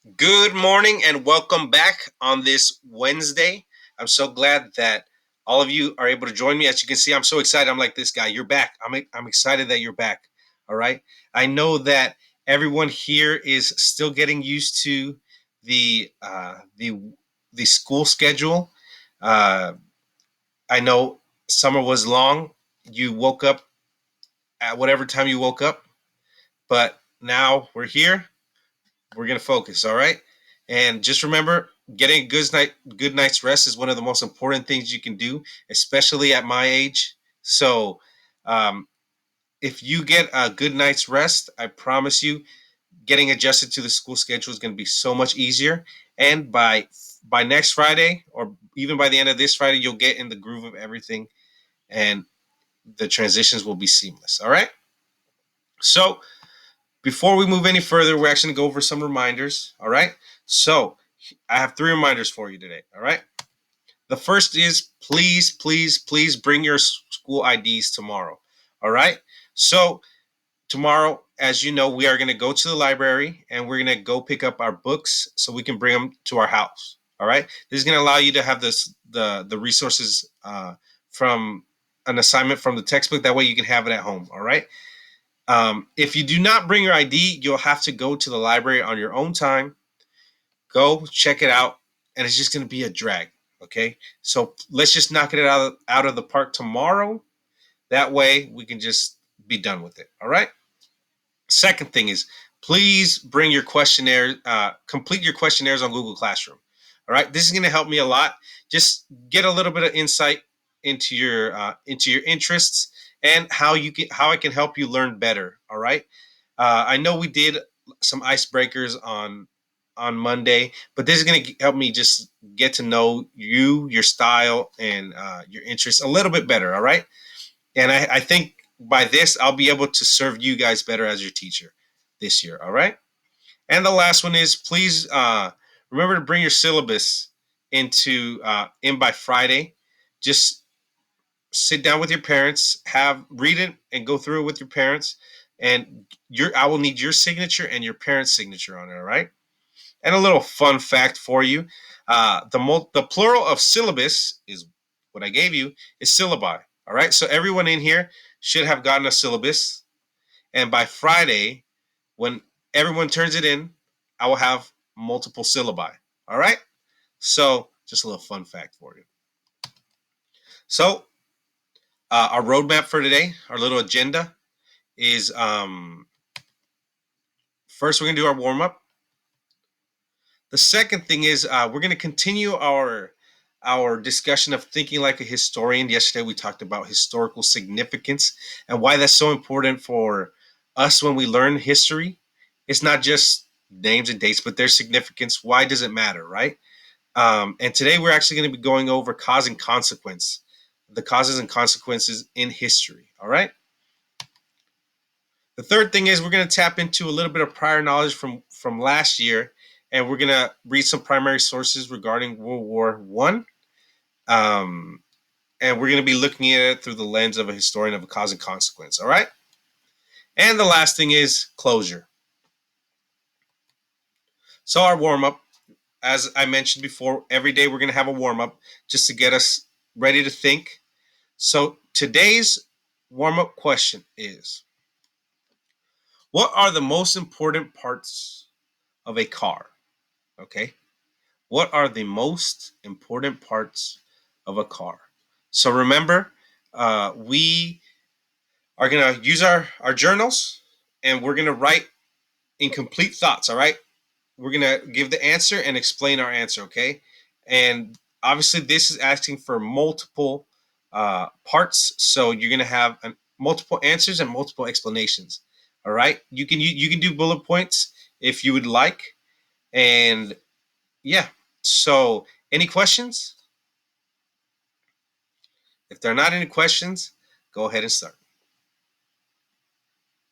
Good morning and welcome back on this Wednesday. I'm so glad that all of you are able to join me. As you can see, I'm so excited. I'm like this guy. You're back. I'm excited that you're back. All right. I know that everyone here is still getting used to the school schedule. Uh, I know summer was long. You woke up at whatever time you woke up, but now we're here. We're gonna focus, all right? And just remember, getting a good night's rest is one of the most important things you can do, especially at my age. So, um, if you get a good night's rest, I promise you, getting adjusted to the school schedule is going to be so much easier. And by next Friday, or even by the end of this Friday, you'll get in the groove of everything, and the transitions will be seamless. All right. So before we move any further, we're actually going to go over some reminders. All right. So I have three reminders for you today. All right. The first is please bring your school IDs tomorrow. All right. So tomorrow, as you know, we are going to go to the library and we're going to go pick up our books so we can bring them to our house. All right. This is going to allow you to have the resources from an assignment from the textbook. That way you can have it at home. All right. If you do not bring your ID, you'll have to go to the library on your own time. Go check it out, and it's just going to be a drag. Okay, so let's just knock it out of the park tomorrow. That way, we can just be done with it. All right. Second thing is, please bring your questionnaire. Complete your questionnaires on Google Classroom. All right, this is going to help me a lot. Just get a little bit of insight into your interests and how I can help you learn better. All right. I know we did some icebreakers on Monday, but this is going to help me just get to know you, your style, and your interests a little bit better. All right. And I think by this, I'll be able to serve you guys better as your teacher this year. All right. And the last one is please remember to bring your syllabus in by Friday. Just sit down with your parents, have read it, and go through it with your parents. And I will need your signature and your parents' signature on it. All right. And a little fun fact for you: the plural of syllabus is what I gave you is syllabi. All right. So everyone in here should have gotten a syllabus, and by Friday, when everyone turns it in, I will have multiple syllabi. All right. So just a little fun fact for you. So our roadmap for today, our little agenda is first we're gonna do our warm up. The second thing is we're gonna continue our discussion of thinking like a historian. Yesterday we talked about historical significance and why that's so important for us when we learn history. It's not just names and dates, but their significance. Why does it matter, right? And today we're actually going to be going over cause and consequence, the causes and consequences in history. All right. The third thing is we're going to tap into a little bit of prior knowledge from last year, and we're going to read some primary sources regarding World War One. And we're going to be looking at it through the lens of a historian of a cause and consequence. All right. And the last thing is closure. So our warm up, as I mentioned before, every day we're going to have a warm up just to get us ready to think. So today's warm up question is: what are the most important parts of a car? Okay. What are the most important parts of a car? So remember, we are going to use our journals and we're going to write incomplete thoughts. All right. We're going to give the answer and explain our answer. Okay. And obviously, this is asking for multiple parts. So you're going to have multiple answers and multiple explanations. All right. You can do bullet points if you would like. And yeah. So any questions? If there are not any questions, go ahead and start.